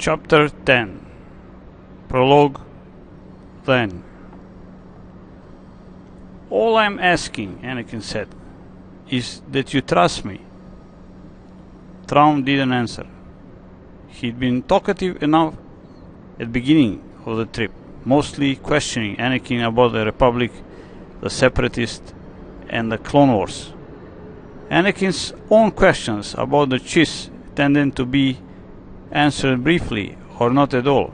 Chapter 10 Prologue. Then. All I'm asking, Anakin said, is that you trust me. Thrawn didn't answer. He'd been talkative enough at the beginning of the trip, mostly questioning Anakin about the Republic, the Separatists, and the Clone Wars. Anakin's own questions about the Chiss tended to be answered briefly or not at all.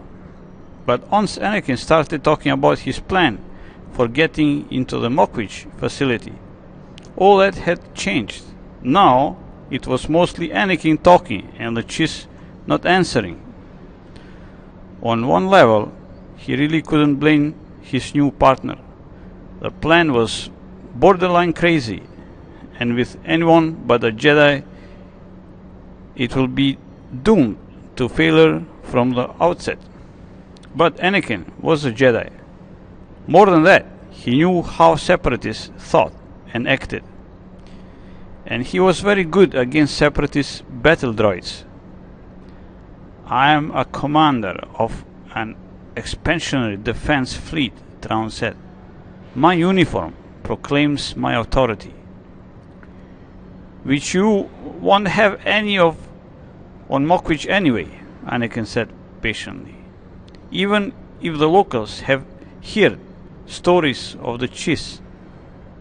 But once Anakin started talking about his plan for getting into the Mokwich facility, all that had changed. Now it was mostly Anakin talking and the Chiss not answering. On one level, he really couldn't blame his new partner. The plan was borderline crazy, and with anyone but a Jedi, it will be doomed to failure from the outset. But Anakin was a Jedi. More than that, he knew how Separatists thought and acted. And he was very good against Separatist battle droids. I am a commander of an expansionary defense fleet, Thrawn said. My uniform proclaims my authority. Which you won't have any of on Mokwich anyway, Anakin said patiently. Even if the locals have heard stories of the Chiss,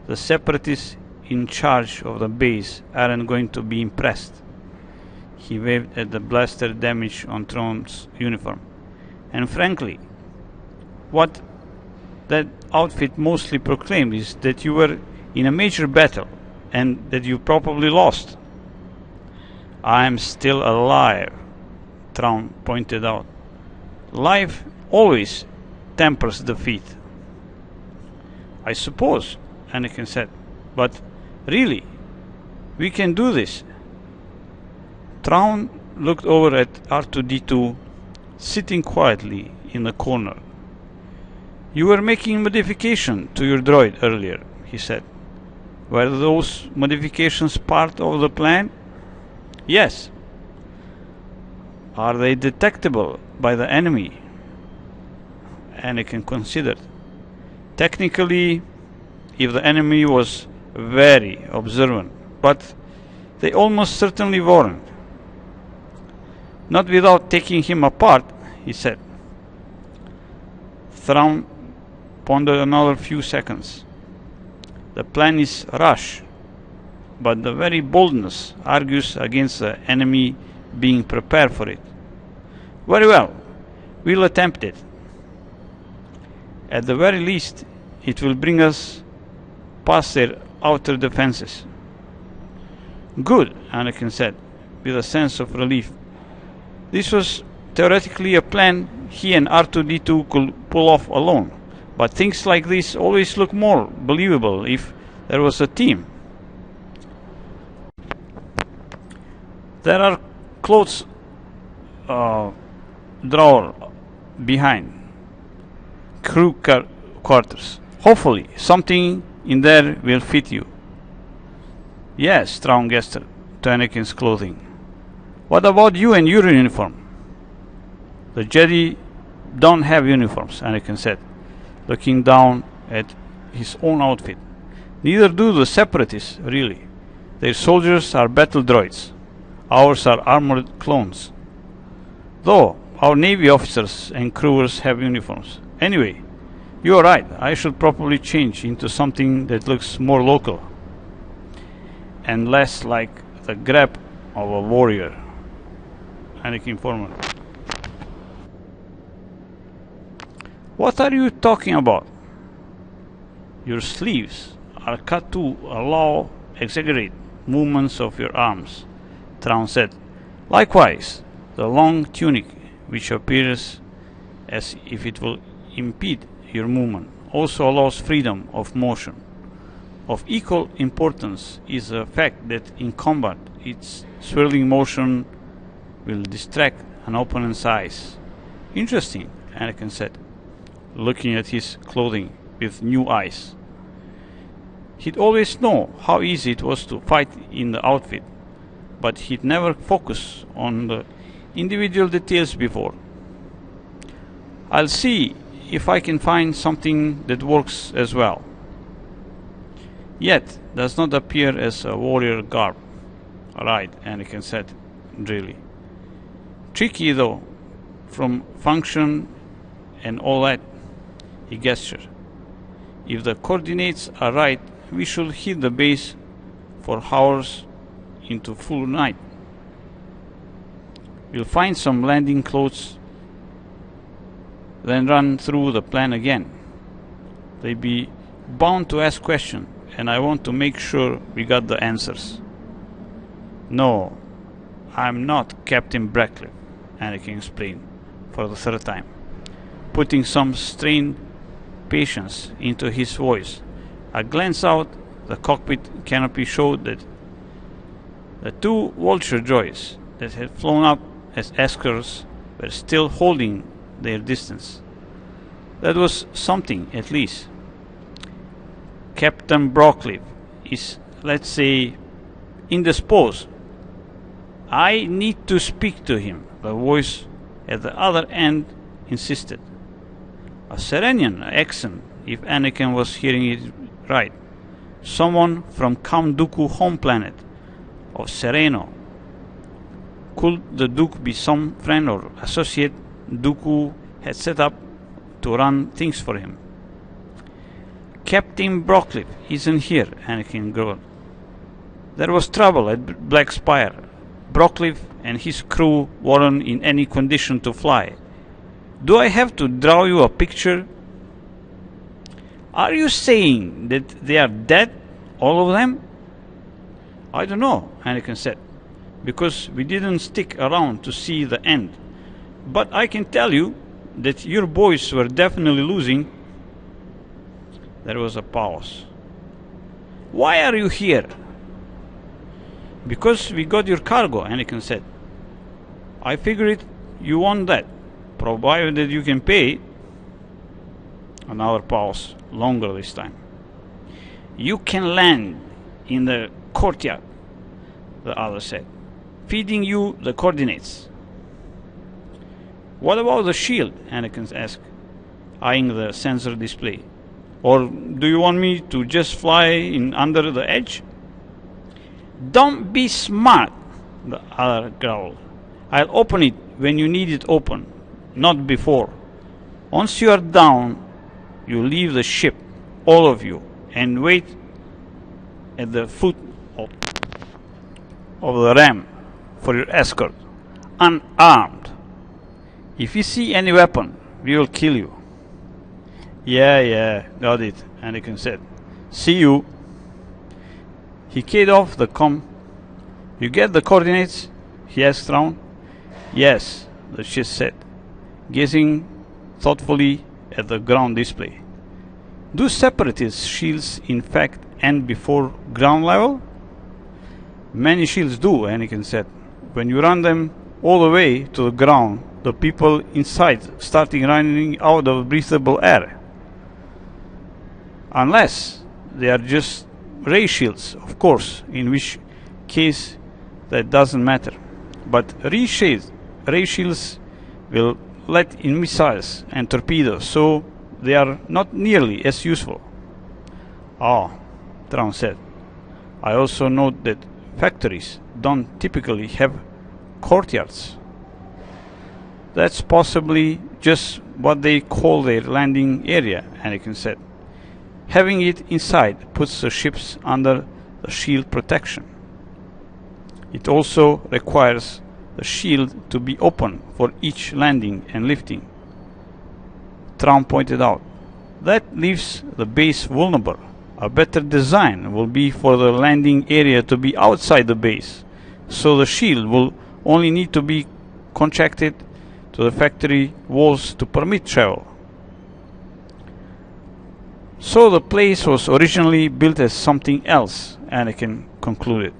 the Separatists in charge of the base aren't going to be impressed. He waved at the blaster damage on Thrawn's uniform. And frankly, what that outfit mostly proclaimed is that you were in a major battle and that you probably lost. I am still alive, Thrawn pointed out. Life always tempers defeat. I suppose, Anakin said, but really, we can do this. Thrawn looked over at R2-D2 sitting quietly in the corner. You were making modifications to your droid earlier, he said. Were those modifications part of the plan? Yes. Are they detectable by the enemy? Anakin considered. Technically, if the enemy was very observant, but they almost certainly weren't. Not without taking him apart, he said. Thrawn pondered another few seconds. The plan is rash, but the very boldness argues against the enemy being prepared for it. Very well, we'll attempt it. At the very least, it will bring us past their outer defenses. Good, Anakin said, with a sense of relief. This was theoretically a plan he and R2-D2 could pull off alone, but things like this always look more believable if there was a team. There are clothes drawer behind crew quarters. Hopefully something in there will fit you. Yes, Thrawn gestured to Anakin's clothing. What about you and your uniform? The Jedi don't have uniforms, Anakin said, looking down at his own outfit. Neither do the Separatists, really. Their soldiers are battle droids. Ours are armored clones. Though our Navy officers and crewers have uniforms. Anyway, you are right. I should probably change into something that looks more local and less like the grab of a warrior, Anakin informed. What are you talking about? Your sleeves are cut to allow exaggerate movements of your arms, Thrawn said. Likewise, the long tunic, which appears as if it will impede your movement, also allows freedom of motion. Of equal importance is the fact that in combat, its swirling motion will distract an opponent's eyes. Interesting, Anakin said, looking at his clothing with new eyes. He'd always known how easy it was to fight in the outfit, but he'd never focused on the individual details before. I'll see if I can find something that works as well. Yet does not appear as a warrior garb. Right, Anakin said, really. Tricky though, from function and all that, he gestured. If the coordinates are right, we should hit the base for hours into full night. We'll find some landing clothes, then run through the plan again. They'd be bound to ask questions, and I want to make sure we got the answers. No, I'm not Captain Brackliff, Anakin explained for the third time, putting some strained patience into his voice. A glance out the cockpit canopy showed that the two vulture droids that had flown up as escorts were still holding their distance. That was something, at least. Captain Brackliff is, let's say, indisposed. I need to speak to him, the voice at the other end insisted. A Serenian accent, if Anakin was hearing it right. Someone from Count Dooku home planet of Sereno. Could the Duke be some friend or associate Dooku had set up to run things for him? Captain Brackliff isn't here, Anakin groaned. There was trouble at Black Spire. Brackliff and his crew weren't in any condition to fly. Do I have to draw you a picture? Are you saying that they are dead, all of them? I don't know, Anakin said, because we didn't stick around to see the end. But I can tell you that your boys were definitely losing. There was a pause. Why are you here? Because we got your cargo, Anakin said. I figured you want that, provided you can pay. Another pause, longer this time. You can land in the courtyard, the other said, feeding you the coordinates. What about the shield? Anakin asked, eyeing the sensor display. Or do you want me to just fly in under the edge? Don't be smart, the other growled. I'll open it when you need it open, not before. Once you are down, you leave the ship, all of you, and wait at the foot of the ramp for your escort, unarmed. If you see any weapon, we will kill you. Yeah, got it, Anakin said. See you. He keyed off the comm. You get the coordinates? He asked Thrawn. Yes, the ship said, gazing thoughtfully at the ground display. Do separatist shields in fact end before ground level? Many shields do, Anakin said. When you run them all the way to the ground, the people inside starting running out of breathable air. Unless they are just ray shields, of course, in which case that doesn't matter. But ray shields will let in missiles and torpedoes, so they are not nearly as useful. Ah, Thrawn said. I also note that factories don't typically have courtyards. That's possibly just what they call their landing area, Anakin said. Having it inside puts the ships under the shield protection. It also requires the shield to be open for each landing and lifting. Thrawn pointed out. That leaves the base vulnerable. A better design will be for the landing area to be outside the base, so the shield will only need to be contracted to the factory walls to permit travel. So the place was originally built as something else, Anakin concluded.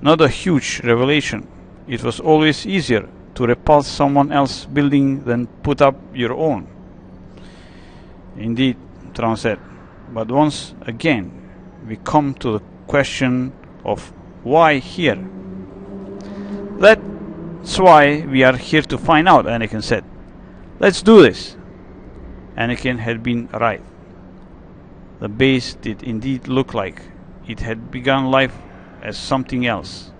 Not a huge revelation. It was always easier to repulse someone else's building than put up your own. Indeed, Thrawn said. But once again, we come to the question of why here. That That's why we are here to find out, Anakin said. Let's do this. Anakin had been right. The base did indeed look like it had begun life as something else.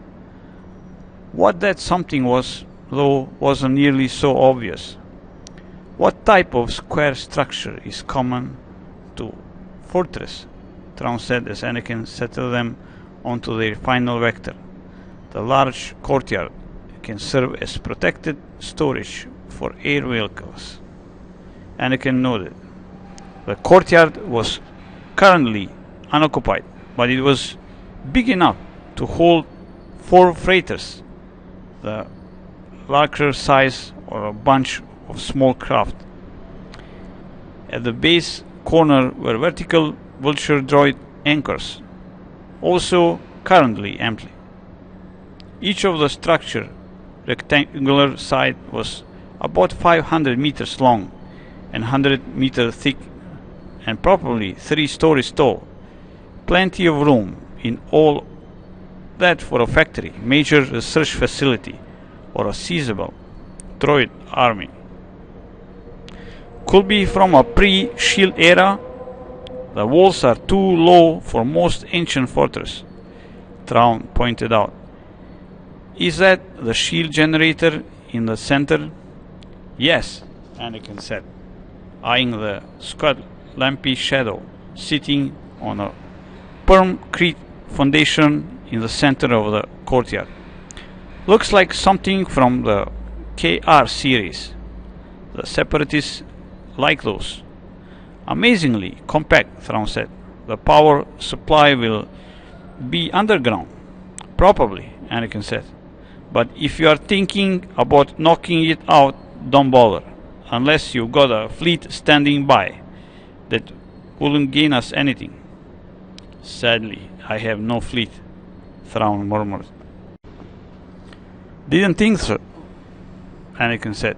What that something was, though, wasn't nearly so obvious. What type of square structure is common to fortress? Thrawn said as Anakin settled them onto their final vector. The large courtyard can serve as protected storage for air vehicles. Anakin nodded. The courtyard was currently unoccupied, but it was big enough to hold 4 freighters, the larger size or a bunch of small craft. At the base corner were vertical vulture droid anchors, also currently empty. Each of the structure rectangular side was about 500 meters long and 100 meters thick and probably 3 stories tall. Plenty of room in all that for a factory, major research facility, or a sizable droid army. Could be from a pre-shield era. The walls are too low for most ancient fortresses, Thrawn pointed out. Is that the shield generator in the center? Yes, Anakin said, eyeing the squat lumpy shadow sitting on a permacrete foundation in the center of the courtyard. Looks like something from the KR series. The Separatists like those. Amazingly compact, Thrawn said. The power supply will be underground. Probably, Anakin said. But if you are thinking about knocking it out, don't bother. Unless you've got a fleet standing by that wouldn't gain us anything. Sadly, I have no fleet, Thrawn murmured. Didn't think so, Anakin said.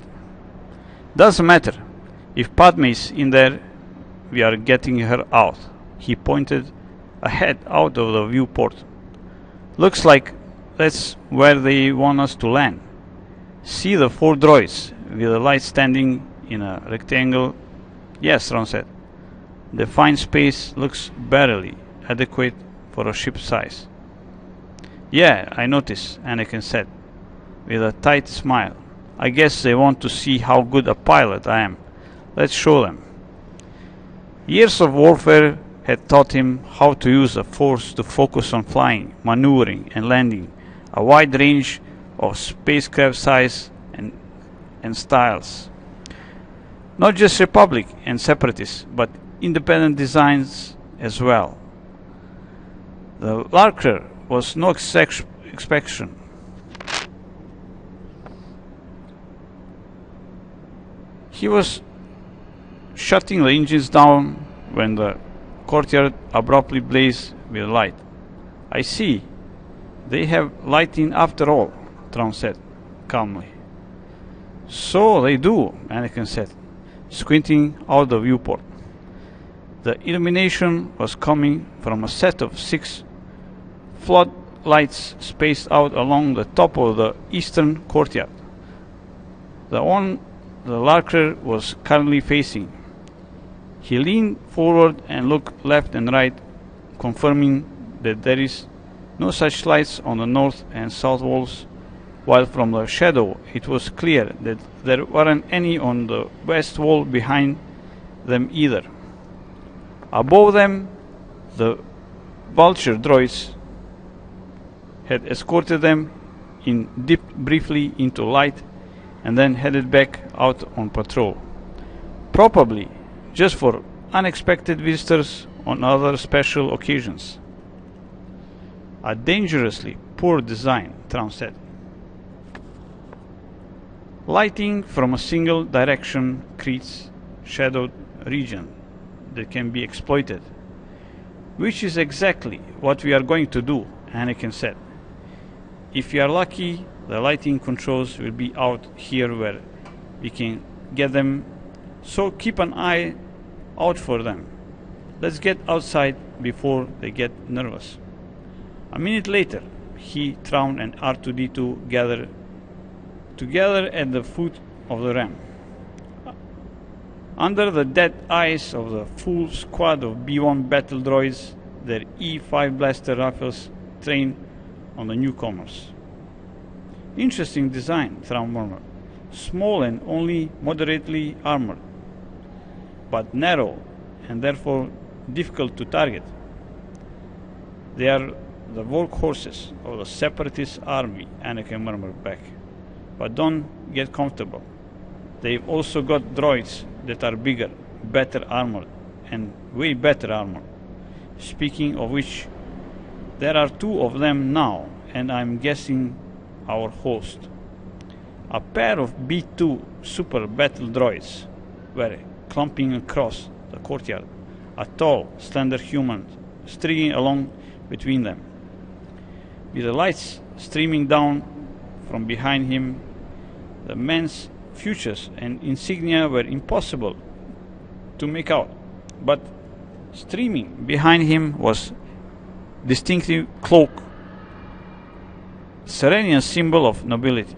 Doesn't matter. If Padme's in there, we are getting her out. He pointed ahead out of the viewport. Looks like that's where they want us to land. See the 4 droids with the light standing in a rectangle? Yes, Thrawn said. The fine space looks barely adequate for a ship size. Yeah, I noticed, Anakin said, with a tight smile. I guess they want to see how good a pilot I am. Let's show them. Years of warfare had taught him how to use the Force to focus on flying, maneuvering, and landing a wide range of spacecraft size and styles. Not just Republic and Separatists, but independent designs as well. The Larker was no exception. He was shutting the engines down when the courtyard abruptly blazed with light. I see. They have lighting after all, Thrawn said calmly. So they do, Anakin said, squinting out the viewport. The illumination was coming from a set of 6 floodlights spaced out along the top of the eastern courtyard. The one the Larker was currently facing. He leaned forward and looked left and right, confirming that there is no such lights on the north and south walls, while from the shadow it was clear that there weren't any on the west wall behind them either. Above them, the vulture droids had escorted them dipped briefly into light and then headed back out on patrol. Probably just for unexpected visitors on other special occasions. A dangerously poor design, Thrawn said. Lighting from a single direction creates shadowed region that can be exploited, which is exactly what we are going to do, Anakin said. If we are lucky, the lighting controls will be out here where we can get them, so keep an eye out for them. Let's get outside before they get nervous. A minute later, he, Thrawn, and R2-D2 gathered together at the foot of the ramp. Under the dead eyes of the full squad of B-1 battle droids, their E-5 blaster rifles trained on the newcomers. Interesting design, Thrawn murmured. Small and only moderately armored, but narrow and therefore difficult to target. They are the workhorses of the Separatist army, Anakin murmured back. But don't get comfortable. They've also got droids that are bigger, better armored, and way better armored. Speaking of which, there are 2 of them now, and I'm guessing our host. A pair of B-2 super battle droids were clumping across the courtyard, a tall, slender human stringing along between them. With the lights streaming down from behind him, the man's features and insignia were impossible to make out, but streaming behind him was distinctive cloak, Serenian symbol of nobility.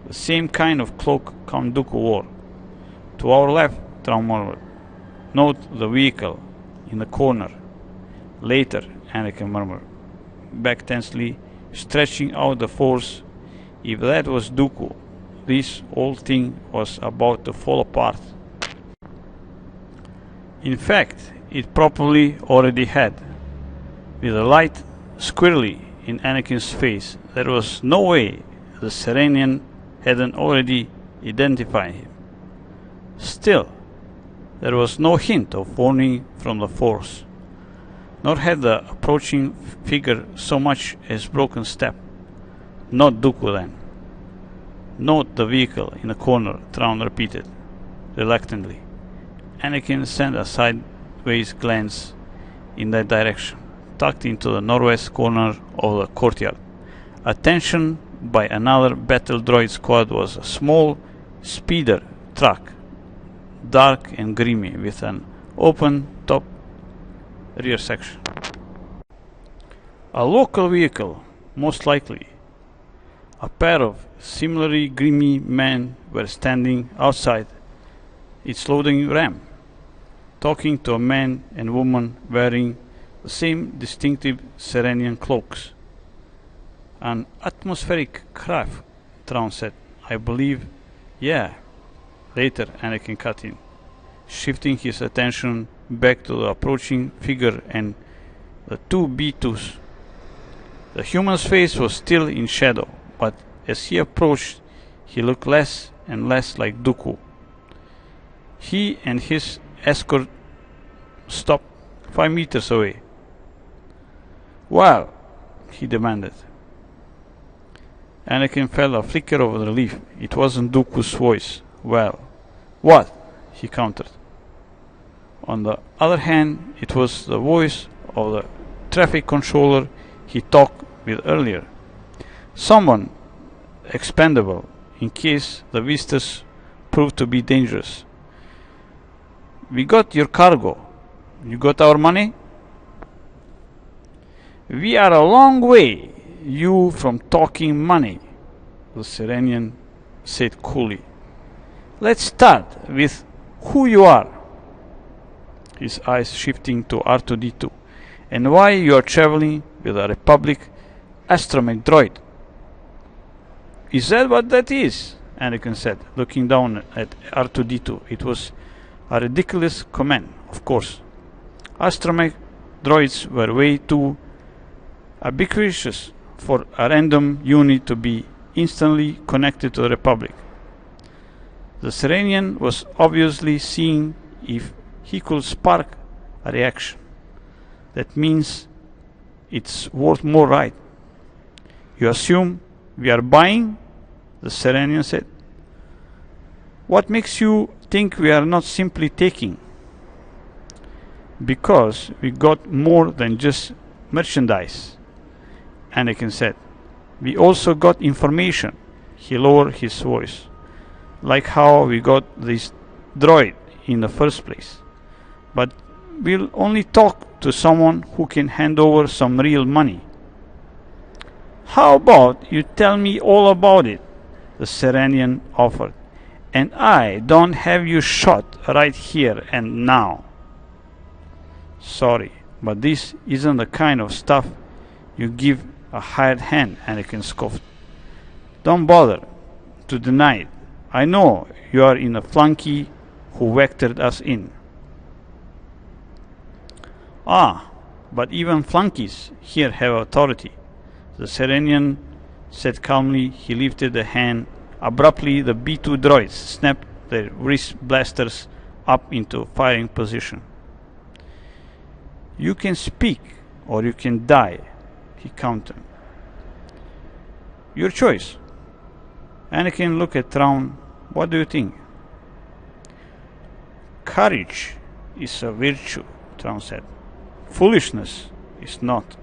The same kind of cloak Count Dooku wore. To our left, Thrawn murmured. Note the vehicle in the corner. Later, Anakin murmured, back tensely, stretching out the force. If that was Dooku, this whole thing was about to fall apart. In fact, it probably already had. With the light squarely in Anakin's face, there was no way the Serenian hadn't already identified him. Still, there was no hint of warning from the Force, nor had the approaching figure so much as broken step. Not Dooku then. Note the vehicle in the corner, Thrawn repeated, reluctantly. Anakin sent a sideways glance in that direction, tucked into the northwest corner of the courtyard. Attention by another battle droid squad was a small speeder truck, dark and grimy, with an open top rear section. A local vehicle, most likely. A pair of similarly grimy men were standing outside its loading ramp, talking to a man and woman wearing the same distinctive Serenian cloaks. An atmospheric craft, Thrawn said. I believe, yeah. Later, Anakin cut in, shifting his attention back to the approaching figure and the 2 B-2s. The human's face was still in shadow, but as he approached, he looked less and less like Dooku. He and his escort stopped 5 meters away. Well, he demanded. Anakin felt a flicker of relief. It wasn't Dooku's voice. Well, what? He countered. On the other hand, it was the voice of the traffic controller he talked with earlier. Someone expendable in case the visitors proved to be dangerous. We got your cargo. You got our money? We are a long way, you, from talking money, the Serenian said coolly. Let's start with who you are, his eyes shifting to R2-D2, and why you are traveling with a Republic astromech droid. Is that what that is? Anakin said, looking down at R2-D2. It was a ridiculous command, of course. Astromech droids were way too ubiquitous for a random unit to be instantly connected to the Republic. The Serenian was obviously seeing if he could spark a reaction. That means it's worth more, right? You assume we are buying? The Serenian said. What makes you think we are not simply taking? Because we got more than just merchandise, Anakin said. We also got information. He lowered his voice. Like how we got this droid in the first place. But we'll only talk to someone who can hand over some real money. How about you tell me all about it? the Serenian offered. And I don't have you shot right here and now. Sorry, but this isn't the kind of stuff you give a hired hand, Anakin scoffed. Don't bother to deny it. I know you are in a flunky who vectored us in. Ah, but even flunkies here have authority, the Serenian said calmly. He lifted a hand. Abruptly, the B-2 droids snapped their wrist blasters up into firing position. You can speak or you can die, he countered. Your choice. Anakin looked at Thrawn. What do you think? Courage is a virtue, Thrawn said. Foolishness is not.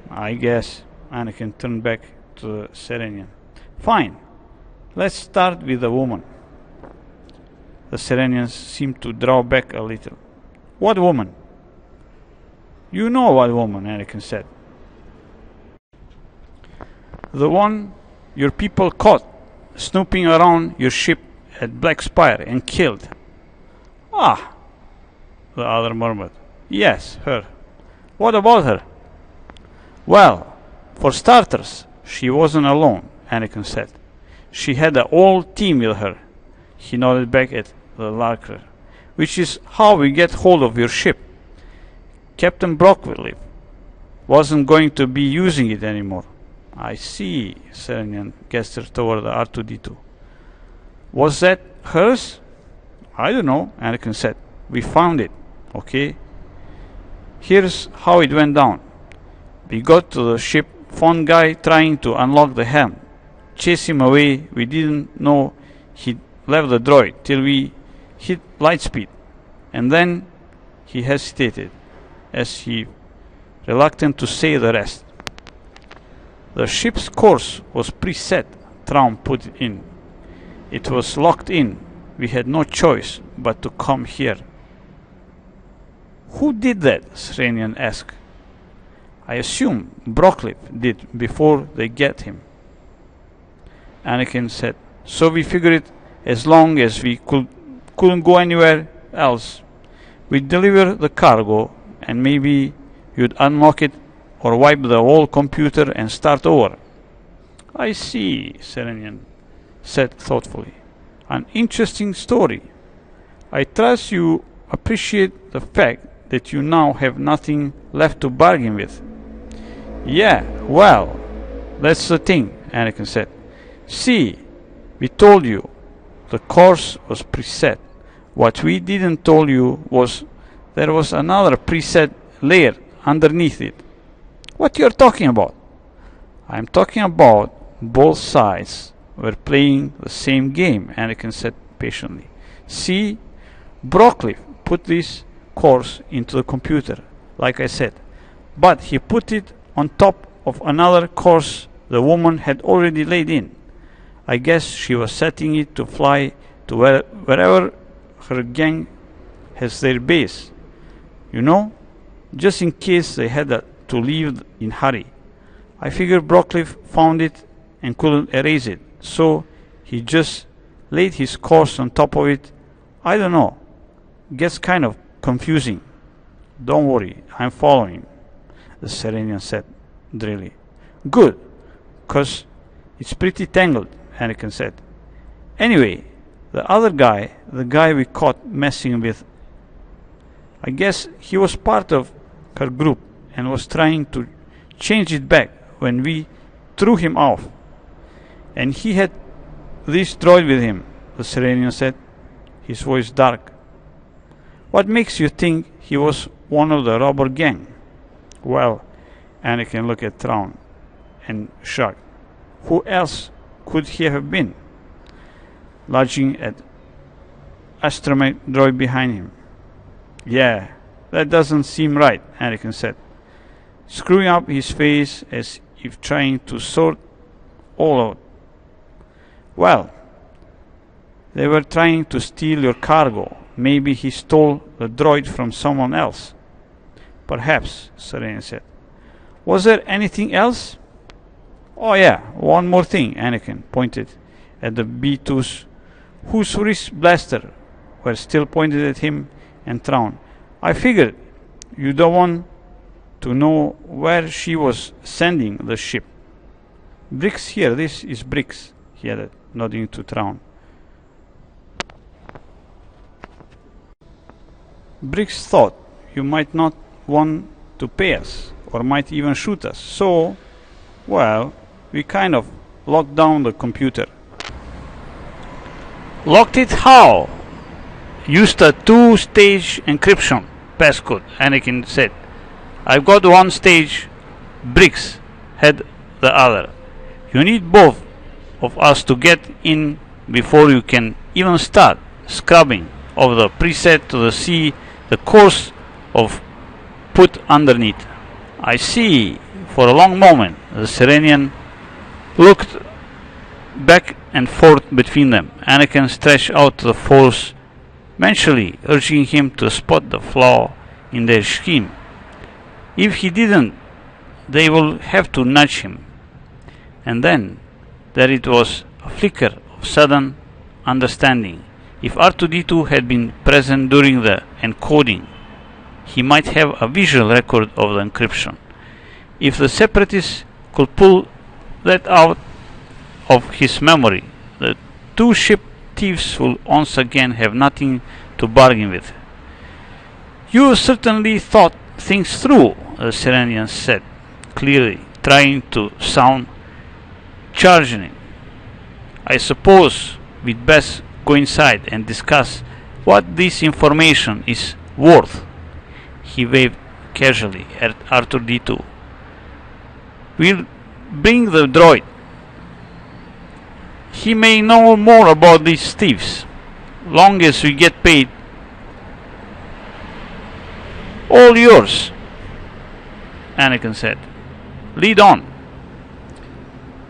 I guess. Anakin turned back to the Serenian. Fine. Let's start with the woman. The Serenians seemed to draw back a little. What woman? You know what woman, Anakin said. The one your people caught snooping around your ship at Black Spire and killed. Ah, the other murmured. Yes, her. What about her? Well, for starters, she wasn't alone, Anakin said. She had a whole team with her. He nodded back at the lurker. Which is how we get hold of your ship. Captain Brockwell wasn't going to be using it anymore. I see, Serenian gestured toward the R2-D2. Was that hers? I don't know, Anakin said. We found it, okay? Here's how it went down. We got to the ship, found guy trying to unlock the helm. Chased him away. We didn't know he'd left the droid till we hit lightspeed. And then he hesitated, as he reluctant to say the rest. The ship's course was preset, Thrawn put in. It was locked in. We had no choice but to come here. Who did that? Serenian asked. I assume Brockwell did before they get him. Anakin said. So we figured as long as we couldn't go anywhere else, we'd deliver the cargo and maybe you'd unlock it or wipe the whole computer and start over. I see, Serenian said thoughtfully. An interesting story. I trust you appreciate the fact that you now have nothing left to bargain with. Yeah, well, that's the thing, Anakin said. See, we told you the course was preset. What we didn't tell you was there was another preset layer underneath it. What you're talking about? I'm talking about both sides were playing the same game, Anakin said patiently. See, Brockwell put this course into the computer, like I said, but he put it on top of another course the woman had already laid in. I guess she was setting it to fly to wherever her gang has their base. You know, just in case they had to leave in hurry. I figured Brockwell found it and couldn't erase it, so he just laid his course on top of it. I don't know. Gets kind of confusing. Don't worry, I'm following, the Serenian said drily. Good, 'cause it's pretty tangled, Anakin said. Anyway, the other guy, the guy we caught messing with, I guess he was part of her group and was trying to change it back when we threw him off. And he had this droid with him, the Serenian said, his voice dark. What makes you think he was one of the robber gang? Well, Anakin looked at Thrawn and shrugged. Who else could he have been? Lodging at astromech droid behind him. Yeah, that doesn't seem right, Anakin said, screwing up his face as if trying to sort all out. Well, they were trying to steal your cargo. Maybe he stole the droid from someone else. Perhaps, Serenian said. Was there anything else? Oh yeah, one more thing, Anakin pointed at the B2s whose wrist blaster were still pointed at him and Thrawn. I figured you don't want to know where she was sending the ship. Bricks here, this is Bricks, he added, nodding to Thrawn. Bricks thought you might not want to pay us, or might even shoot us, so, well, we kind of locked down the computer. Locked it how? Used a 2-stage encryption passcode, Anakin said. I've got one stage, Bricks had the other. You need both of us to get in before you can even start scrubbing of the preset to see the course of put underneath. I see. For a long moment, the Serenian looked back and forth between them. Anakin stretched out the Force, mentally urging him to spot the flaw in their scheme. If he didn't, they will have to nudge him. And then there it was, a flicker of sudden understanding. If R2-D2 had been present during the encoding, he might have a visual record of the encryption. If the Separatists could pull that out of his memory, the two ship thieves will once again have nothing to bargain with. You certainly thought things through, the Serenian said, clearly trying to sound charging. I suppose we'd best go inside and discuss what this information is worth. He waved casually at R2-D2. We'll bring the droid. He may know more about these thieves, long as we get paid. All yours, Anakin said. Lead on.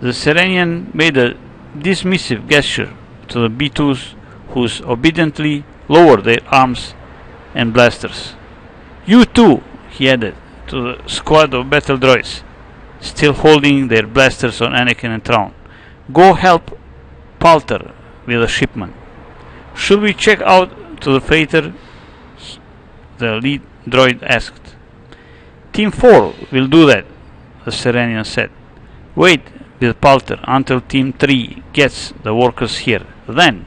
The Serenian made a dismissive gesture to the B2s, who obediently lowered their arms and blasters. You too, he added to the squad of battle droids, still holding their blasters on Anakin and Thrawn. Go help Palter with the shipment. Should we check out to the freighter? The lead droid asked. Team 4 will do that, the Serenian said. Wait with Palter until Team 3 gets the workers here. Then,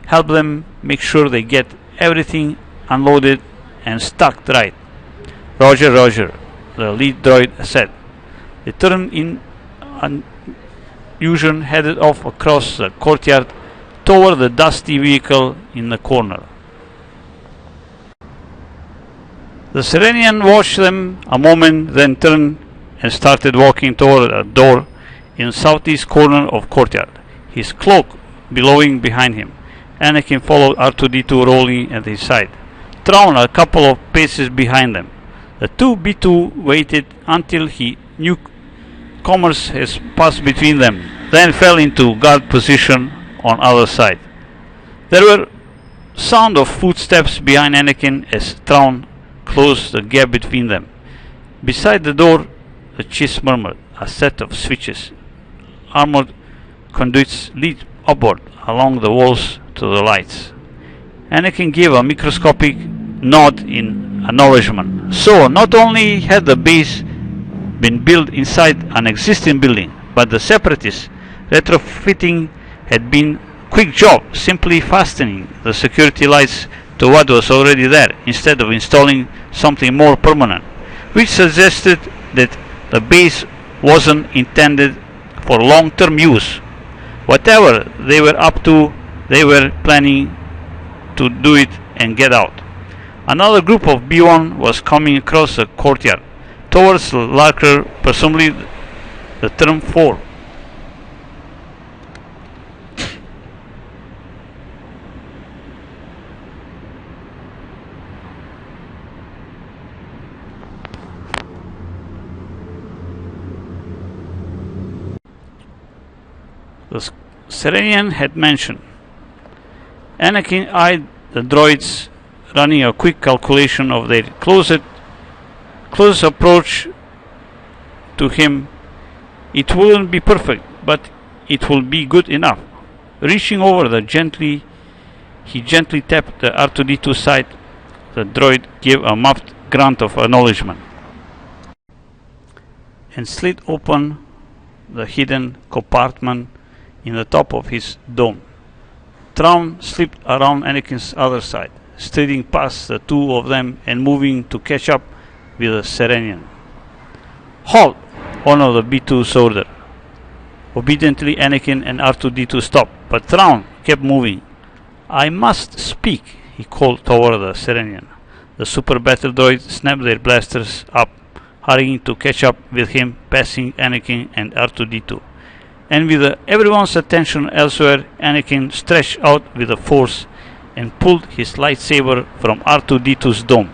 help them make sure they get everything unloaded and stacked right. Roger, Roger, the lead droid said. They turned in and Fusion headed off across the courtyard toward the dusty vehicle in the corner. The Serenian watched them a moment, then turned and started walking toward a door in the southeast corner of courtyard, his cloak billowing behind him. Anakin followed R2-D2 rolling at his side. Thrawn a couple of paces behind them. The two B2 waited until he knew commerce has passed between them, then fell into guard position on other side. There were sound of footsteps behind Anakin as Thrawn closed the gap between them. Beside the door, the chief murmured. A set of switches, armored conduits lead upward along the walls to the lights. Anakin gave a microscopic nod in acknowledgement. So, not only had the base been built inside an existing building, but the Separatists retrofitting had been a quick job, simply fastening the security lights to what was already there, instead of installing something more permanent, which suggested that the base wasn't intended for long-term use. Whatever they were up to, they were planning to do it and get out. Another group of B1 was coming across the courtyard towards the lurker, presumably the term 4. The Serenian had mentioned. Anakin eyed the droids, running a quick calculation of their closest approach to him It wouldn't be perfect, but it will be good enough. Reaching over he gently tapped the R2-D2 side. The droid gave a muffled grunt of acknowledgement and slid open the hidden compartment in the top of his dome. Thrawn slipped around Anakin's other side, striding past the two of them and moving to catch up with the Serenian. "Halt!" one of the B2s ordered. Obediently, Anakin and R2-D2 stopped, but Thrawn kept moving. "I must speak," he called toward the Serenian. The super battle droids snapped their blasters up, hurrying to catch up with him, passing Anakin and R2-D2. And with everyone's attention elsewhere, Anakin stretched out with the Force and pulled his lightsaber from R2-D2's dome.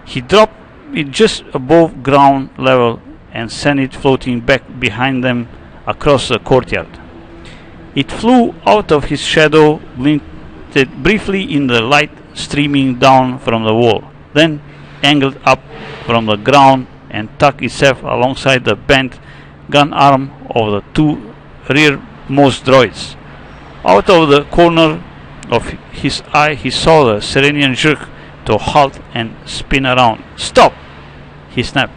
He dropped it just above ground level and sent it floating back behind them across the courtyard. It flew out of his shadow, glinted briefly in the light streaming down from the wall, then angled up from the ground and tucked itself alongside the bent gun arm of the two rearmost droids. Out of the corner of his eye, he saw the Serenian jerk to a halt and spin around. "Stop!" he snapped.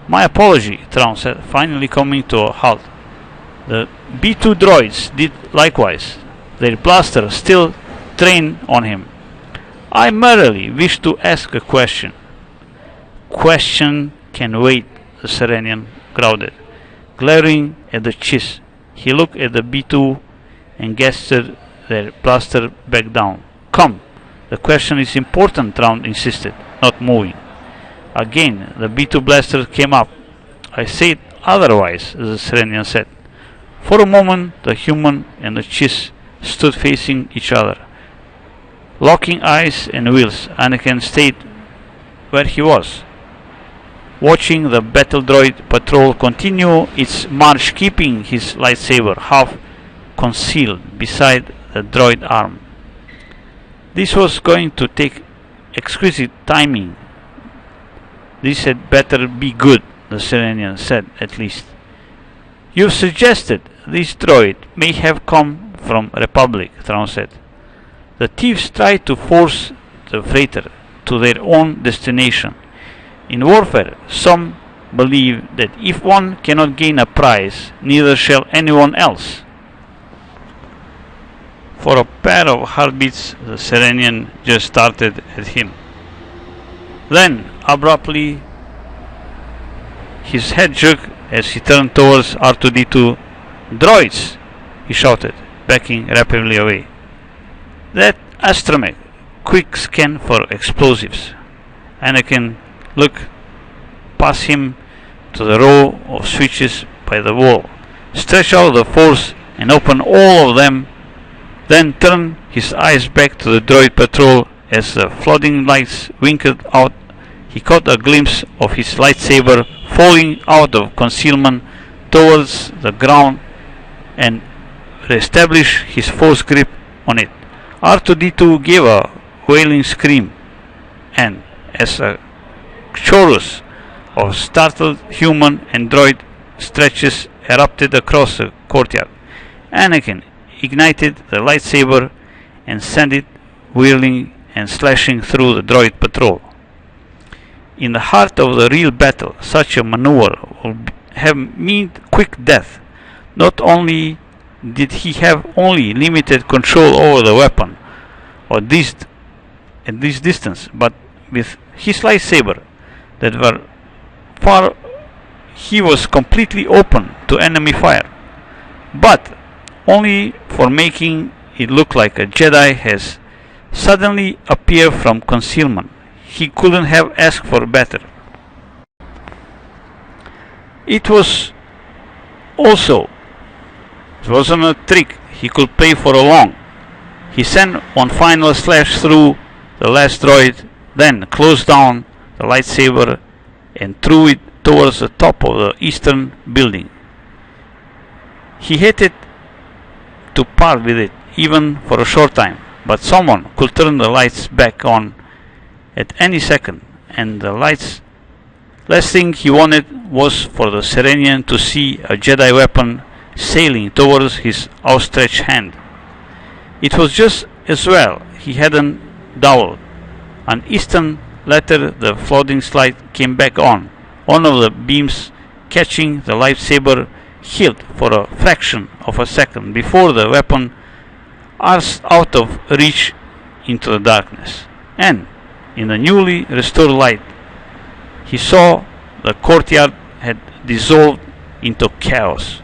"My apology," Thrawn said, finally coming to a halt. The B2 droids did likewise, their blasters still trained on him. "I merely wish to ask a question." "Question can wait," the Serenian growled. Glaring at the Chiss, he looked at the B2 and gestured their blaster back down. "Come, the question is important," Thrawn insisted, not moving. Again, the B2 blaster came up. "I said otherwise," the Serenian said. For a moment, the human and the Chiss stood facing each other. Locking eyes and wills, Anakin stayed where he was, watching the battle droid patrol continue its march, keeping his lightsaber half concealed beside the droid arm. This was going to take exquisite timing. "This had better be good," the Serenian said at least. "You've suggested this droid may have come from Republic," Thrawn said. "The thieves tried to force the freighter to their own destination. In warfare, some believe that if one cannot gain a prize, neither shall anyone else." For a pair of heartbeats, the Serenian just started at him. Then, abruptly, his head jerked as he turned towards R2-D2. "Droids!" he shouted, backing rapidly away. "That astromech! Quick scan for explosives." Anakin looked past him to the row of switches by the wall, stretched out the Force and opened all of them, then turned his eyes back to the droid patrol. As the flooding lights winked out, he caught a glimpse of his lightsaber falling out of concealment towards the ground and reestablished his Force grip on it. R2-D2 gave a wailing scream, and as a chorus of startled human and droid stretches erupted across the courtyard, Anakin ignited the lightsaber and sent it whirling and slashing through the droid patrol. In the heart of the real battle, such a maneuver would have meant quick death. Not only did he have only limited control over the weapon at this distance, but with his lightsaber that were far, he was completely open to enemy fire. But only for making it look like a Jedi has suddenly appeared from concealment. He couldn't have asked for better. It wasn't a trick he could play for long. He sent one final slash through the last droid, then closed down the lightsaber and threw it towards the top of the eastern building. He hated to part with it, even for a short time, but someone could turn the lights back on at any second, and the lights Last thing he wanted was for the Serenian to see a Jedi weapon sailing towards his outstretched hand. It was just as well he hadn't dowled. An instant later the floating slide came back on, one of the beams catching the lightsaber hilt for a fraction of a second before the weapon arced out of reach into the darkness. And in the newly restored light, he saw the courtyard had dissolved into chaos.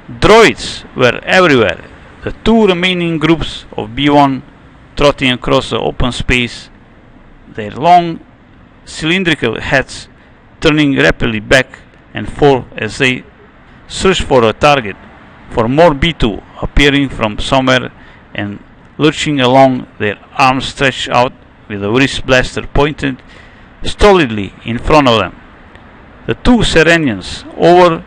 Droids were everywhere. The two remaining groups of B1 trotting across the open space, their long cylindrical heads turning rapidly back and forth as they searched for a target, for more B2 appearing from somewhere and lurching along, their arms stretched out with a wrist blaster pointed stolidly in front of them. The two Serenians over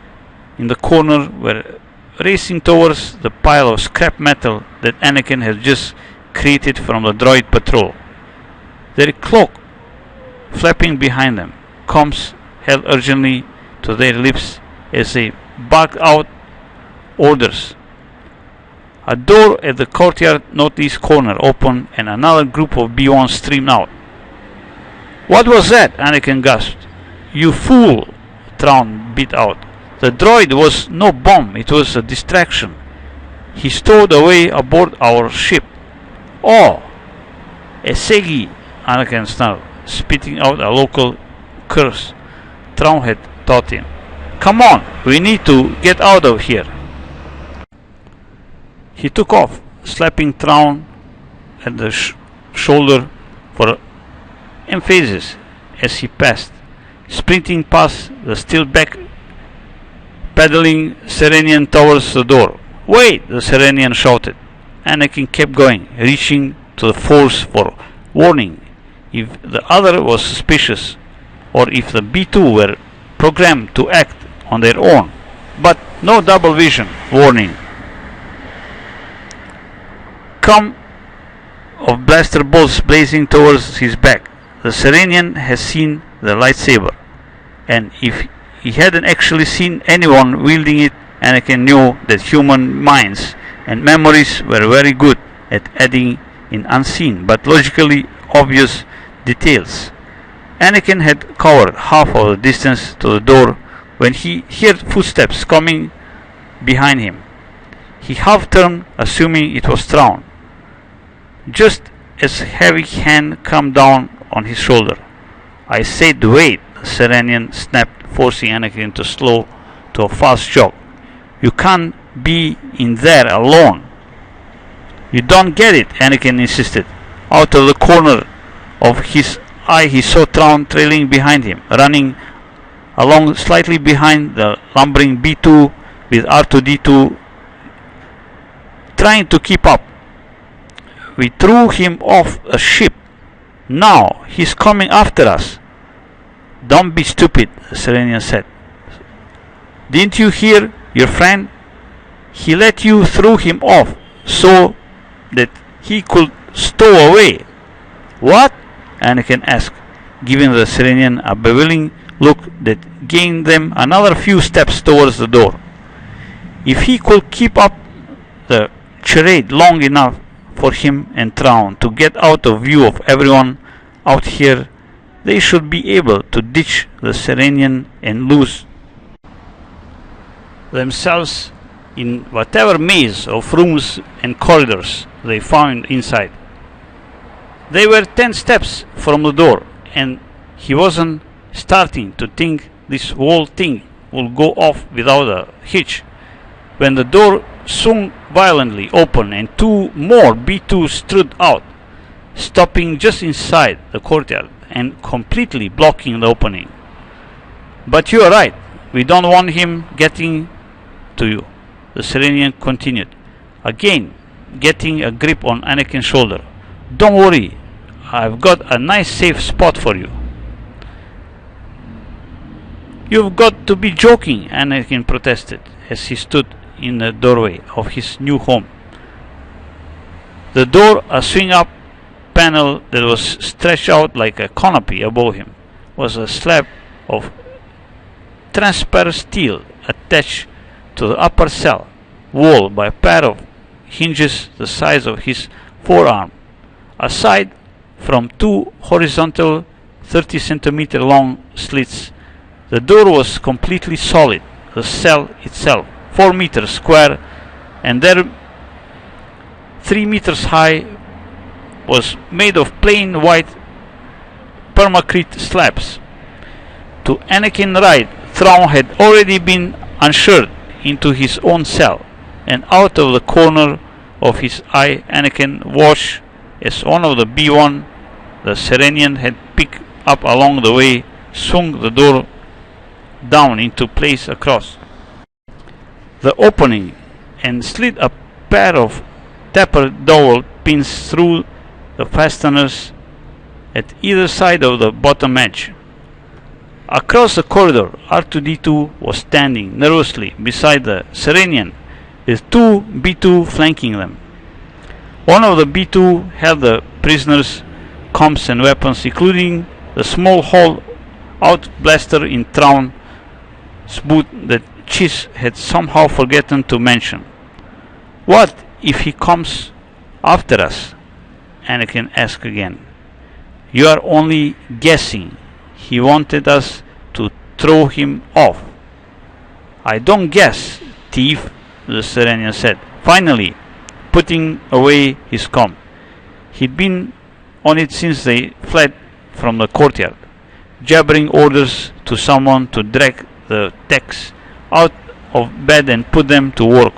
in the corner were racing towards the pile of scrap metal that Anakin had just created from the droid patrol, their cloak flapping behind them, comms held urgently to their lips as they barked out orders. A door at the courtyard northeast corner opened and another group of B1 streamed out. "What was that?" Anakin gasped. "You fool!" Thrawn beat out. "The droid was no bomb, it was a distraction. He stowed away aboard our ship." "Oh! Esegi!" Anakin snarled, spitting out a local curse Thrawn had taught him. "Come on, we need to get out of here." He took off, slapping Thrawn at the shoulder for emphasis as he passed, sprinting past the still back pedaling Serenian towards the door. "Wait!" the Serenian shouted. Anakin kept going, reaching to the Force for warning if the other was suspicious or if the B2 were programmed to act on their own. But no double vision warning come of blaster bolts blazing towards his back. The Serenian has seen the lightsaber, and if he hadn't actually seen anyone wielding it, Anakin knew that human minds and memories were very good at adding in unseen but logically obvious details. Anakin had covered half of the distance to the door when he heard footsteps coming behind him. He half turned, assuming it was Thrawn, just as a heavy hand came down on his shoulder. "I said wait," the Serenian snapped, forcing Anakin to slow to a fast jog. "You can't be in there alone." "You don't get it," Anakin insisted. Out of the corner of his eye he saw Thrawn trailing behind him, running along slightly behind the lumbering B2 with R2-D2 trying to keep up. "We threw him off a ship. Now he's coming after us." "Don't be stupid," the Serenian said. "Didn't you hear your friend? He let you throw him off so that he could stow away." "What?" Anakin asked, giving the Serenian a bewailing look that gained them another few steps towards the door. If he could keep up the charade long enough for him and Thrawn to get out of view of everyone out here, they should be able to ditch the Serenian and lose themselves in whatever maze of rooms and corridors they found inside. They were 10 steps from the door, and he wasn't starting to think this whole thing would go off without a hitch when the door swung violently open and two more B2s strode out, stopping just inside the courtyard and completely blocking the opening. "But you are right, we don't want him getting to you," the Serenian continued, again getting a grip on Anakin's shoulder. "Don't worry, I've got a nice safe spot for you." "You've got to be joking," Anakin protested as he stood in the doorway of his new home. The door, a swing-up panel that was stretched out like a canopy above him, was a slab of transparent steel attached to the upper cell wall by a pair of hinges the size of his forearm. Aside from two horizontal 30 centimeter long slits, the door was completely solid. The cell itself, 4 meters square and there 3 meters high, was made of plain white permacrete slabs. To Anakin's right, Thrawn had already been ushered into his own cell, and out of the corner of his eye Anakin watched as one of the B-1 the Serenian had picked up along the way swung the door down into place across the opening and slid a pair of tapered dowel pins through the fasteners at either side of the bottom edge. Across the corridor, R2-D2 was standing nervously beside the Serenian, with two B2 flanking them. One of the B2 held the prisoners' comms and weapons, including the small haul-out blaster in Thrawn's boot that Chiss had somehow forgotten to mention. "What if he comes after us?" Anakin asked again. "You are only guessing. He wanted us to throw him off." "I don't guess, thief," the Serenian said, finally putting away his comm. He'd been on it since they fled from the courtyard, jabbering orders to someone to drag the techs out of bed and put them to work.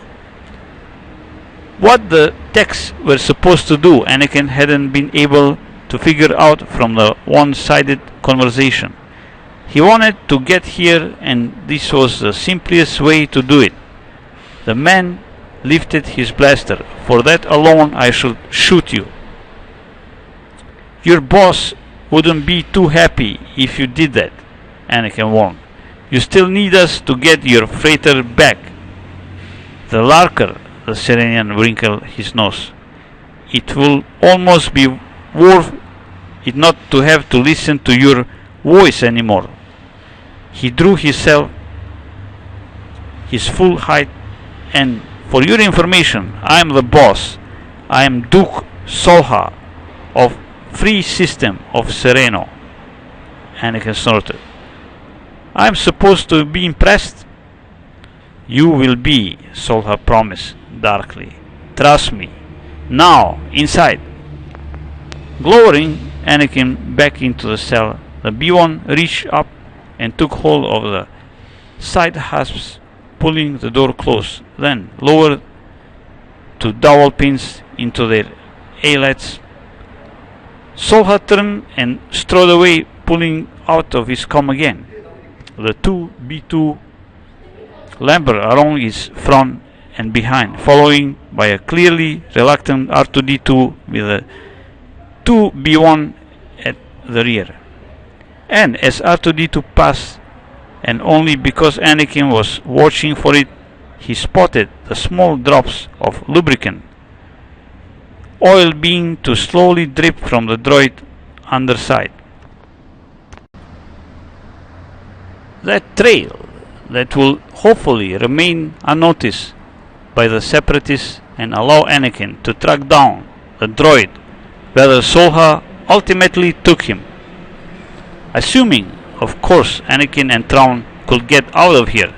What the techs were supposed to do, Anakin hadn't been able to figure out from the one-sided conversation. He wanted to get here, and this was the simplest way to do it. The man lifted his blaster. "For that alone I should shoot you." "Your boss wouldn't be too happy if you did that," Anakin warned. "You still need us to get your freighter back." "The Larker," the Serenian wrinkled his nose. "It will almost be worth it not to have to listen to your voice anymore." He drew himself his full height. "And for your information, I am the boss. I am Duke Solha of Free System of Sereno." Anakin snorted. "I am supposed to be impressed?" "You will be," Solha promised darkly. "Trust me. Now, inside." Glowering, Anakin back into the cell. The B-1 reached up and took hold of the side hasps, pulling the door close, then lowered two dowel pins into their eyelets. Solha turned and strode away, pulling out of his comm again. The two B2 lambered around his front and behind, following by a clearly reluctant R2-D2 with the two B1 at the rear. And as R2-D2 passed, and only because Anakin was watching for it, he spotted the small drops of lubricant oil being to slowly drip from the droid underside. That trail that will hopefully remain unnoticed by the Separatists and allow Anakin to track down the droid whether Solha ultimately took him. Assuming, of course, Anakin and Thrawn could get out of here.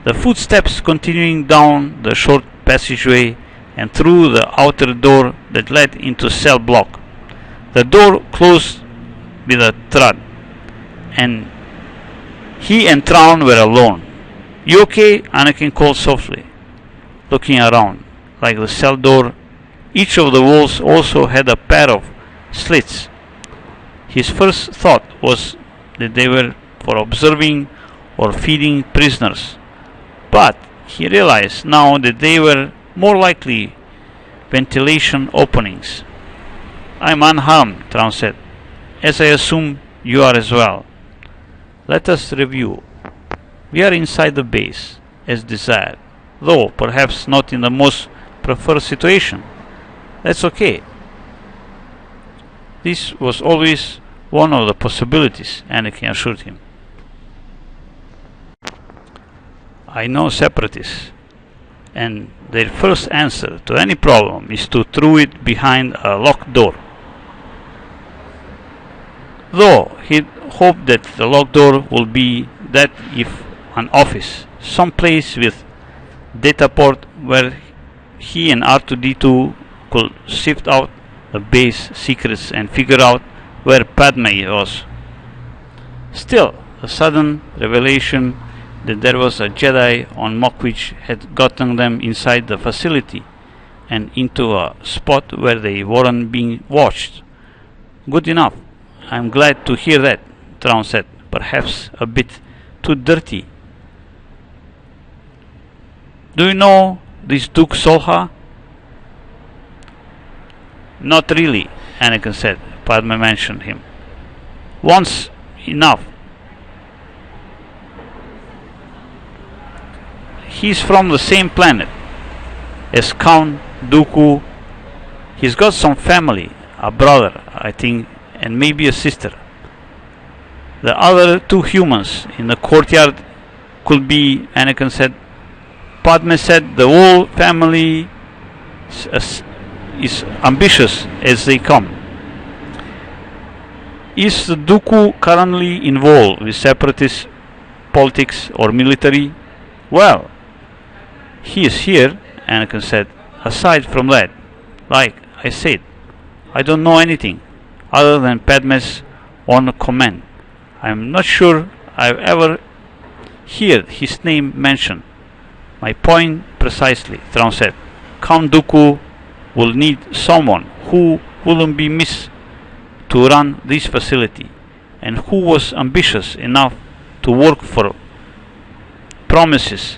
The footsteps continuing down the short passageway and through the outer door that led into cell block. The door closed with a thud, and he and Thrawn were alone. "You okay?" Anakin called softly, looking around. Like the cell door, each of the walls also had a pair of slits. His first thought was that they were for observing or feeding prisoners, but he realized now that they were more likely ventilation openings. "I'm unharmed," Thrawn said, "as I assume you are as well. Let us review. We are inside the base, as desired, though perhaps not in the most preferred situation. That's okay. This was always one of the possibilities, Anakin assured him. I know Separatists, and their first answer to any problem is to throw it behind a locked door. Though he'd hoped that the locked door would be that if an office, some place with data port where he and R2-D2 could sift out the base secrets and figure out where Padme was. Still, the sudden revelation that there was a Jedi on Mokwich had gotten them inside the facility and into a spot where they weren't being watched. Good enough. I'm glad to hear that, Thrawn said, perhaps a bit too dirty. Do you know this Duke Solha? Not really, Anakin said. Padme mentioned him. Once enough. He's from the same planet as Count Dooku. He's got some family, a brother, I think, and maybe a sister. The other two humans in the courtyard could be, Anakin said. Padme said the whole family is ambitious as they come. Is the Dooku currently involved with separatist politics or military? Well, he is here, Anakin said. Aside from that, like I said, I don't know anything other than Padme's own command. I'm not sure I've ever heard his name mentioned. My point precisely, Thrawn said. Count Dooku will need someone who wouldn't be missed to run this facility, and who was ambitious enough to work for promises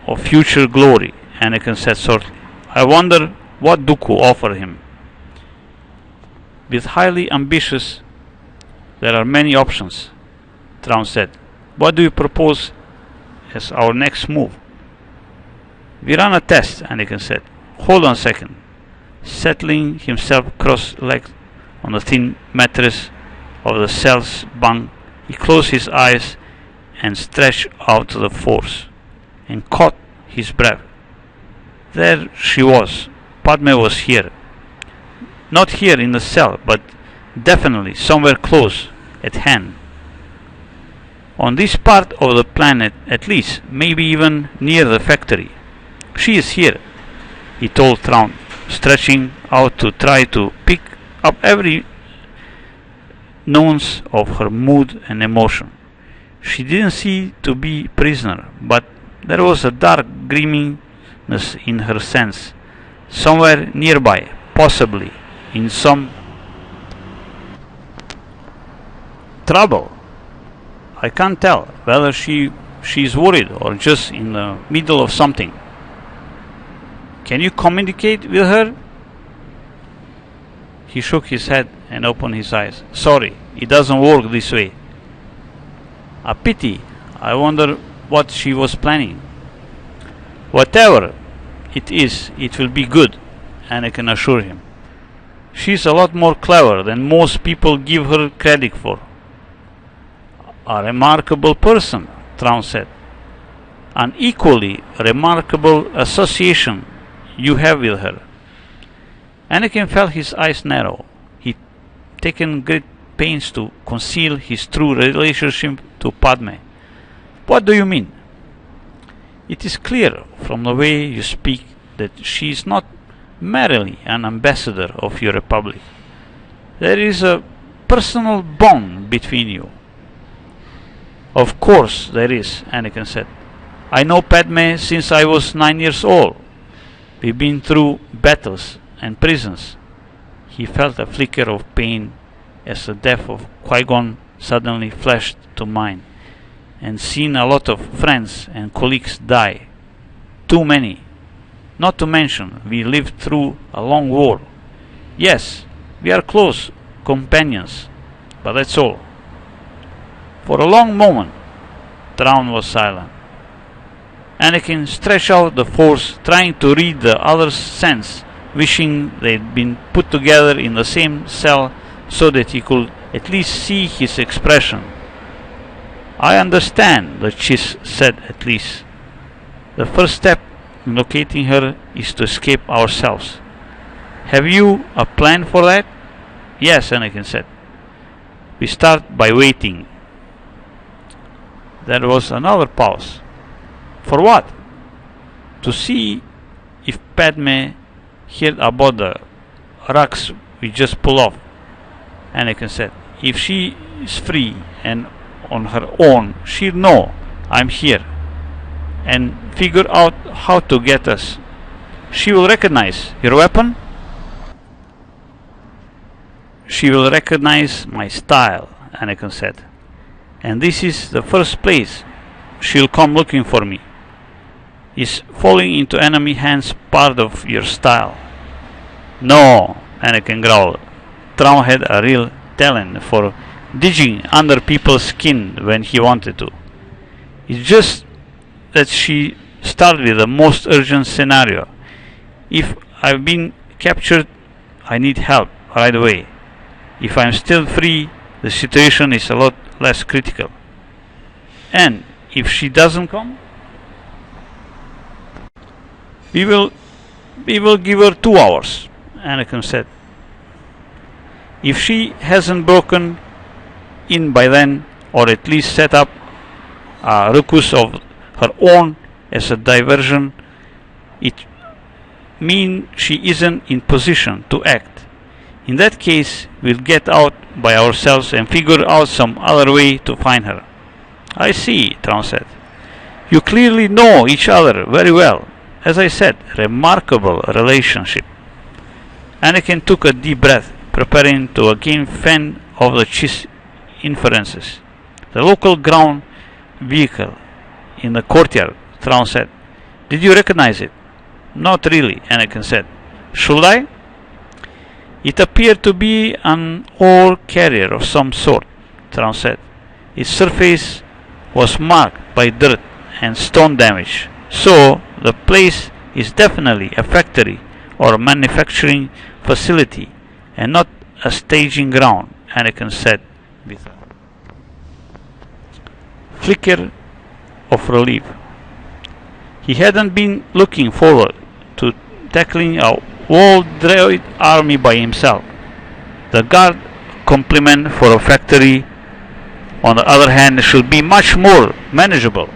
of future glory, Anakin said shortly. I wonder what Dooku offered him. With highly ambitious, there are many options, Thrawn said. What do you propose as our next move? We run a test, Anakin said. Hold on a second. Settling himself cross-legged on the thin mattress of the cell's bunk, he closed his eyes and stretched out to the force, and caught his breath. There she was. Padme was here. Not here in the cell, but definitely somewhere close at hand. On this part of the planet, at least, maybe even near the factory. She is here, he told Thrawn, stretching out to try to pick up every nuance of her mood and emotion. She didn't seem to be prisoner, but there was a dark grimness in her sense, somewhere nearby, possibly in some trouble. I can't tell whether she's worried or just in the middle of something. Can you communicate with her? He shook his head and opened his eyes. Sorry, it doesn't work this way. A pity. I wonder what she was planning. Whatever it is, it will be good, Anakin assured him. She's a lot more clever than most people give her credit for. A remarkable person, Thrawn said. An equally remarkable association you have with her. Anakin felt his eyes narrow. He'd taken great pains to conceal his true relationship to Padme. What do you mean? It is clear from the way you speak that she is not merely an ambassador of your republic. There is a personal bond between you. Of course there is, Anakin said. I know Padme since I was 9 years old. We've been through battles and prisons. He felt a flicker of pain as the death of Qui-Gon suddenly flashed to mind, and seen a lot of friends and colleagues die. Too many. Not to mention, we lived through a long war. Yes, we are close companions, but that's all. For a long moment, Thrawn was silent. Anakin stretched out the force, trying to read the other's sense, wishing they'd been put together in the same cell so that he could at least see his expression. I understand, the Chiss said at least. The first step in locating her is to escape ourselves. Have you a plan for that? Yes, Anakin said. We start by waiting. There was another pause. For what? To see if Padme heard about the rugs we just pulled off, Anakin said. If she is free and on her own, she'll know I'm here and figure out how to get us. She will recognize your weapon. She will recognize my style, Anakin said. And this is the first place she'll come looking for me. Is falling into enemy hands part of your style? No, Anakin growled. Thrawn had a real talent for digging under people's skin when he wanted to. It's just that she started with the most urgent scenario. If I've been captured, I need help right away. If I'm still free, the situation is a lot less critical. And if she doesn't come, we will give her 2 hours, Anakin said. If she hasn't broken in by then, or at least set up a ruckus of her own as a diversion, it means she isn't in position to act. In that case, we'll get out by ourselves and figure out some other way to find her. I see, Thrawn said. You clearly know each other very well. As I said, remarkable relationship. Anakin took a deep breath, preparing to again fend off the Chiss inferences. The local ground vehicle in the courtyard, Thrawn said. Did you recognize it? Not really, Anakin said. Should I? It appeared to be an ore carrier of some sort, Thrawn said. Its surface was marked by dirt and stone damage, so the place is definitely a factory or a manufacturing facility and not a staging ground, Anakin said with a flicker of relief. He hadn't been looking forward to tackling a whole droid army by himself. The guard complement for a factory, on the other hand, should be much more manageable.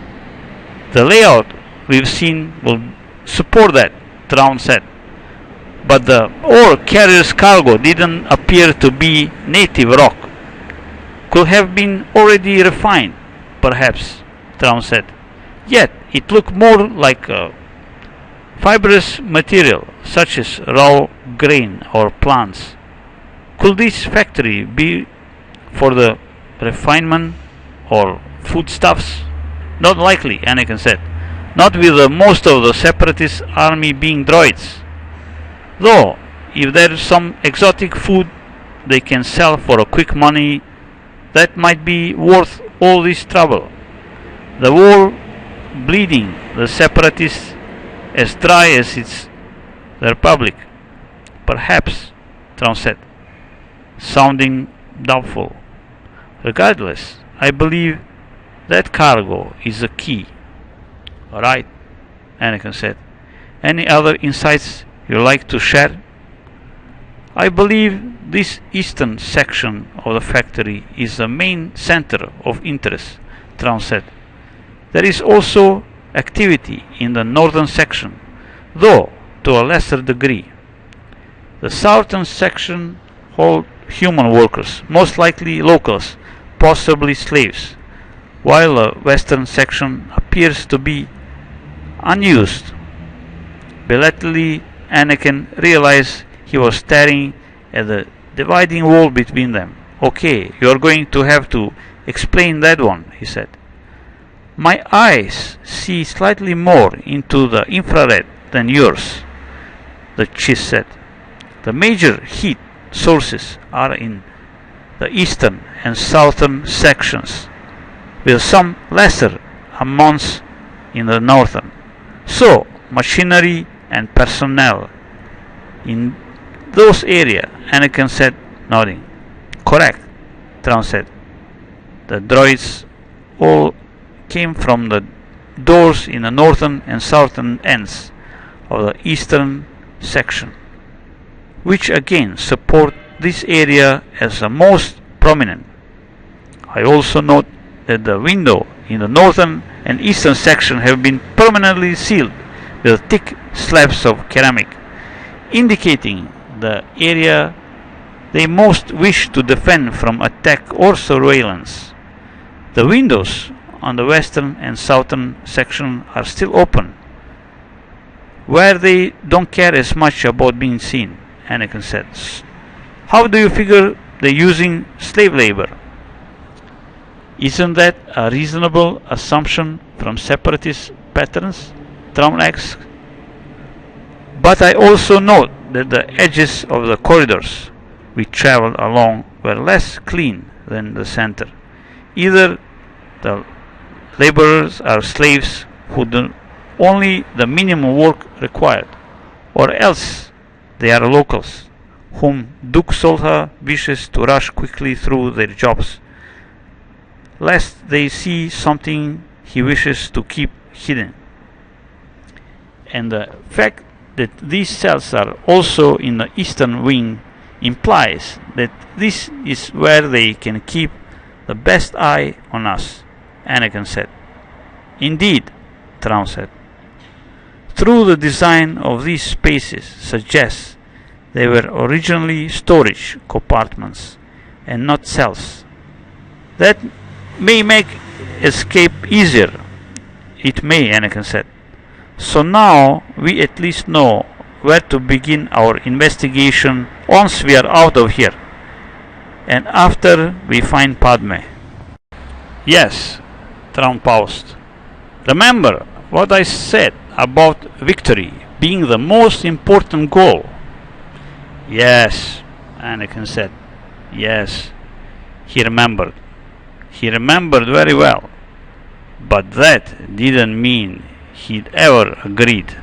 The layout we've seen will support that, Thrawn said. But the ore carrier's cargo didn't appear to be native rock. Could have been already refined, perhaps, Thrawn said. Yet it looked more like a fibrous material, such as raw grain or plants. Could this factory be for the refinement or foodstuffs? Not likely, Anakin said. Not with most of the separatist army being droids. Though, if there is some exotic food they can sell for a quick money, that might be worth all this trouble. The war bleeding the separatists as dry as it's the Republic. Perhaps, Thrawn said, sounding doubtful. Regardless, I believe that cargo is the key. Alright, Anakin said. Any other insights you'd like to share? I believe this eastern section of the factory is the main center of interest, Thrawn said. There is also activity in the northern section, though to a lesser degree. The southern section holds human workers, most likely locals, possibly slaves, while the western section appears to be unused. Belatedly, Anakin realized he was staring at the dividing wall between them. Okay, you're going to have to explain that one, he said. My eyes see slightly more into the infrared than yours, the Chiss said. The major heat sources are in the eastern and southern sections, with some lesser amounts in the northern. So, machinery and personnel in those areas, Anakin said, nodding. Correct. Thrawn said. The droids all came from the doors in the northern and southern ends of the eastern section, which again support this area as the most prominent. I also note that the window in the northern and eastern section have been permanently sealed with thick slabs of ceramic, indicating the area they most wish to defend from attack or surveillance. The windows on the western and southern section are still open, where they don't care as much about being seen, Anakin said. How do you figure they're using slave labor? Isn't that a reasonable assumption from separatist patterns? Thrawn asked. But I also note that the edges of the corridors we traveled along were less clean than the center. Either the laborers are slaves who do only the minimum work required, or else they are locals whom Duke Solha wishes to rush quickly through their jobs, lest they see something he wishes to keep hidden. And the fact that these cells are also in the eastern wing implies that this is where they can keep the best eye on us, Anakin said. Indeed, Thrawn said. Through the design of these spaces suggests they were originally storage compartments and not cells. That may make escape easier. It may, Anakin said. So now we at least know where to begin our investigation once we are out of here, and after we find Padme. Yes, Thrawn paused. Remember what I said about victory being the most important goal? Yes, Anakin said. Yes, he remembered. He remembered very well. But that didn't mean he'd ever agreed.